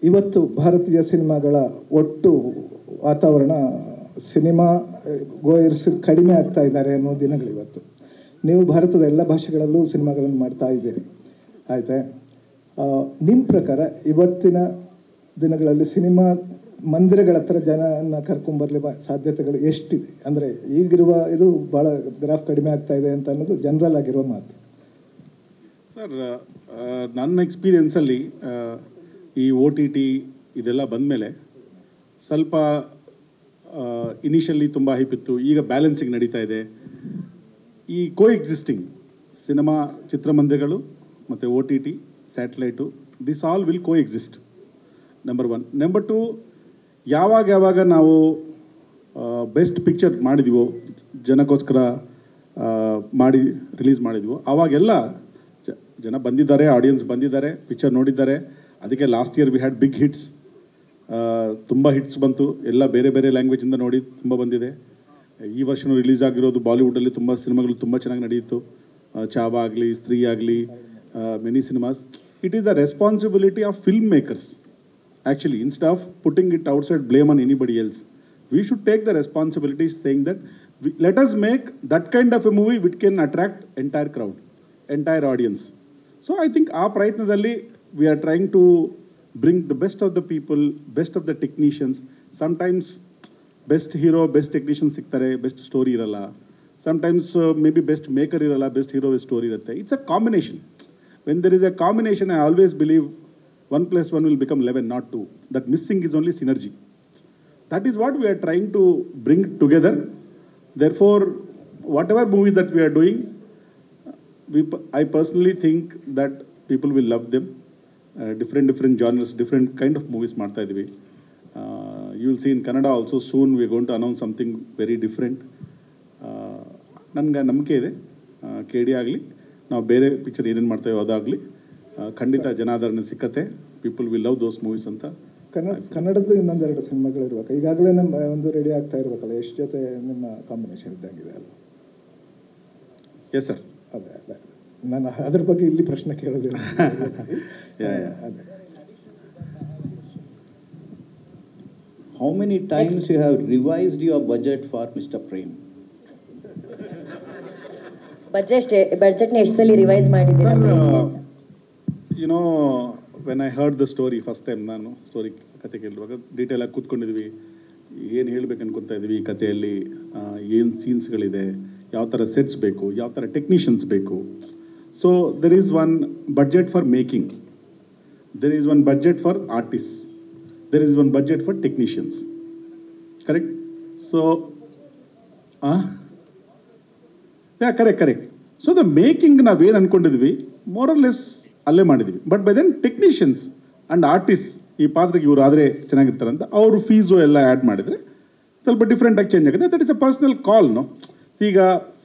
ಇವತ್ತು ಭಾರತೀಯ ಸಿನಿಮಾಗಳ ಒಟ್ಟು ವಾತಾವರಣ ಸಿನಿಮಾ ಗೋಯರ್ಸ್ ಕಡಿಮೆ ಆಗ್ತಾ ಇದ್ದಾರೆ ಅನ್ನೋ ದಿನಗಳಿವತ್ತು. ನೀವು ಭಾರತದ ಎಲ್ಲ ಭಾಷೆಗಳಲ್ಲೂ ಸಿನಿಮಾಗಳನ್ನು ಮಾಡ್ತಾ ಇದ್ದೀರಿ, ಆಯಿತಾ? ನಿಮ್ಮ ಪ್ರಕಾರ ಇವತ್ತಿನ ದಿನಗಳಲ್ಲಿ ಸಿನಿಮಾ ಮಂದಿರಗಳ ಹತ್ರ ಜನನ ಕರ್ಕೊಂಬರ್ಲಿ ಸಾಧ್ಯತೆಗಳು ಎಷ್ಟಿದೆ? ಅಂದರೆ ಈಗಿರುವ ಇದು ಭಾಳ ಗ್ರಾಫ್ ಕಡಿಮೆ ಆಗ್ತಾ ಇದೆ ಅಂತ ಅನ್ನೋದು ಜನರಲ್ ಆಗಿರುವ ಮಾತು. ಸರ್, ನನ್ನ ಎಕ್ಸ್ಪೀರಿಯೆನ್ಸಲ್ಲಿ ಈ OTT ಇದೆಲ್ಲ ಬಂದಮೇಲೆ ಸ್ವಲ್ಪ ಇನಿಷಿಯಲಿ ತುಂಬ ಹೈಪ್ ಇತ್ತು. ಈಗ ಬ್ಯಾಲೆನ್ಸಿಂಗ್ ನಡೀತಾ ಇದೆ. ಈ ಎಕ್ಸಿಸ್ಟಿಂಗ್ ಸಿನಿಮಾ ಚಿತ್ರಮಂದಿರಗಳು ಮತ್ತು OTT satellite, this all will exist. Number 1. Number 2, ಯಾವಾಗ ನಾವು ಬೆಸ್ಟ್ ಪಿಕ್ಚರ್ ಮಾಡಿದೀವೋ, ಜನಕ್ಕೋಸ್ಕರ ಮಾಡಿ ರಿಲೀಸ್ ಮಾಡಿದ್ವೋ, ಆವಾಗೆಲ್ಲ ಜನ ಬಂದಿದ್ದಾರೆ, ಆಡಿಯನ್ಸ್ ಬಂದಿದ್ದಾರೆ, ಪಿಕ್ಚರ್ ನೋಡಿದ್ದಾರೆ. ಅದಕ್ಕೆ last year we had big hits, ತುಂಬ ಹಿಟ್ಸ್ ಬಂತು. ಎಲ್ಲ ಬೇರೆ ಬೇರೆ ಲ್ಯಾಂಗ್ವೇಜಿಂದ ನೋಡಿ ತುಂಬ ಬಂದಿದೆ. ಈ ವರ್ಷನೂ ರಿಲೀಸ್ ಆಗಿರೋದು ಬಾಲಿವುಡಲ್ಲಿ ತುಂಬ ಸಿನಿಮಾಗಳು ತುಂಬ ಚೆನ್ನಾಗಿ ನಡೆಯಿತು. ಚಾವಾ ಆಗಲಿ, ಸ್ತ್ರೀ ಆಗಲಿ, many cinemas. It is the responsibility of film makers. Actually, instead of putting it outside blame on anybody else, we should take the responsibility saying that let us make that kind of a movie which can attract entire crowd, entire audience. So I think our prayatnadalli we are trying to bring the best of the people, best of the technicians. Sometimes best hero, best technician siktare, best story iralla. Sometimes maybe best maker iralla, best hero story irutte. It's a combination. When there is a combination, I always believe 1 + 1 will become 11, not 2. That missing is only synergy. That is what we are trying to bring together. Therefore, whatever movies that we are doing, I personally think that people will love them. Different genres, different kind of movies ಮಾಡ್ತಾ ಇದೀವಿ. You will see in Kannada also soon we are going to announce something very different. ನನಗೆ ನಂಬಿಕೆ ಇದೆ, KD ಆಗಲಿ, ನಾವು ಬೇರೆ picture ಏನೇನು ಮಾಡ್ತೇವೆ ಅದಾಗಲಿ ಖಂಡಿತ ಜನಾದರಣೆ ಸಿಕ್ಕತ್ತೆ. People will love those movies ಅಂತ. ಕನ್ನಡದ್ದು ಇನ್ನೊಂದೆರಡು ಸಿನಿಮಾಗಳು ಇರ್ಬೇಕು, ಈಗಾಗಲೇ ನಮ್ಮ ಒಂದು ರೆಡಿ ಆಗ್ತಾ ಇರ್ಬೇಕಲ್ಲ. ಎಷ್ಟು ಜೊತೆ ನಿಮ್ಮ ಕಾಂಬಿನೇಷನ್ ಇದ್ದಂಗಿದೆ ಅಲ್ಲ? Yes sir. ಅದೇ ನಾನು ಅದ್ರ ಬಗ್ಗೆ ಇಲ್ಲಿ ಪ್ರಶ್ನೆ ಕೇಳೋದಿಲ್ಲ. ಅದೇ How many times you have revised your budget for Mr. Prem? ಬಜೆಟ್ನ ಎಷ್ಟು ಸಲ ರಿವೈಸ್ ಮಾಡಿದ್ದೀರಾ? You know, when I heard the story first time, ನಾನು ಸ್ಟೋರಿ ಕತೆ ಕೇಳುವಾಗ ಡೀಟೇಲಾಗಿ ಕೂತ್ಕೊಂಡಿದ್ವಿ. ಏನು ಹೇಳ್ಬೇಕು ಅನ್ಕೊತಾ ಇದ್ವಿ, ಈ ಕಥೆಯಲ್ಲಿ ಏನು ಸೀನ್ಸ್ಗಳಿದೆ, ಯಾವ ಥರ ಸೆಟ್ಸ್ ಬೇಕು, ಯಾವ ಥರ ಟೆಕ್ನಿಷಿಯನ್ಸ್ ಬೇಕು. So there is one budget for making, there is one budget for artist, there is one budget for technicians. Correct? So correct. So the making ನಾವೇನು ಅನ್ಕೊಂಡಿದ್ವಿ ಮೋರ್ ಆರ್ ಲೆಸ್ ಅಲ್ಲೇ ಮಾಡಿದ್ವಿ. But by then technicians and artist ಈ ಪಾತ್ರಕ್ಕೆ ಇವರು ಆದರೆ ಚೆನ್ನಾಗಿರ್ತಾರೆ ಅಂತ ಅವ್ರ ಫೀಸು ಎಲ್ಲ ಆ್ಯಡ್ ಮಾಡಿದರೆ ಸ್ವಲ್ಪ ಡಿಫ್ರೆಂಟಾಗಿ ಚೇಂಜ್ ಆಗುತ್ತೆ. That is a personal call. No, ಈಗ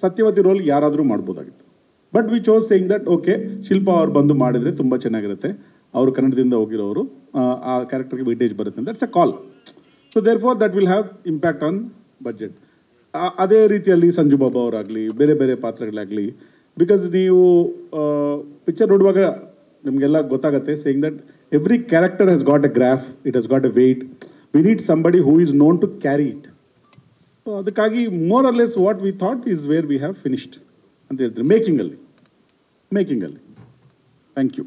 ಸತ್ಯವತಿ ರೋಲ್ ಯಾರಾದರೂ ಮಾಡ್ಬೋದಾಗಿತ್ತು. But we chose saying that okay, Shilpa ಅವ್ರು ಬಂದು ಮಾಡಿದರೆ ತುಂಬ ಚೆನ್ನಾಗಿರುತ್ತೆ, ಅವರು ಕನ್ನಡದಿಂದ ಹೋಗಿರೋರು, ಆ ಕ್ಯಾರೆಕ್ಟರ್ಗೆ ವೇಟೇಜ್ ಬರುತ್ತೆ. That's a call. So therefore that will have impact on budget. ಅದೇ ರೀತಿಯಲ್ಲಿ ಸಂಜು ಬಾಬಾ ಅವರಾಗಲಿ, ಬೇರೆ ಬೇರೆ ಪಾತ್ರಗಳಾಗಲಿ, ಬಿಕಾಸ್ ನೀವು ಪಿಕ್ಚರ್ ನೋಡುವಾಗ ನಿಮಗೆಲ್ಲ ಗೊತ್ತಾಗುತ್ತೆ saying that every character has got a graph, it has got a weight. We need somebody who is known to carry it. So ಅದಕ್ಕಾಗಿ more or less what we thought is where we have finished ಅಂತ ಹೇಳ್ತಾರೆ ಮೇಕಿಂಗಲ್ಲಿ. Thank you.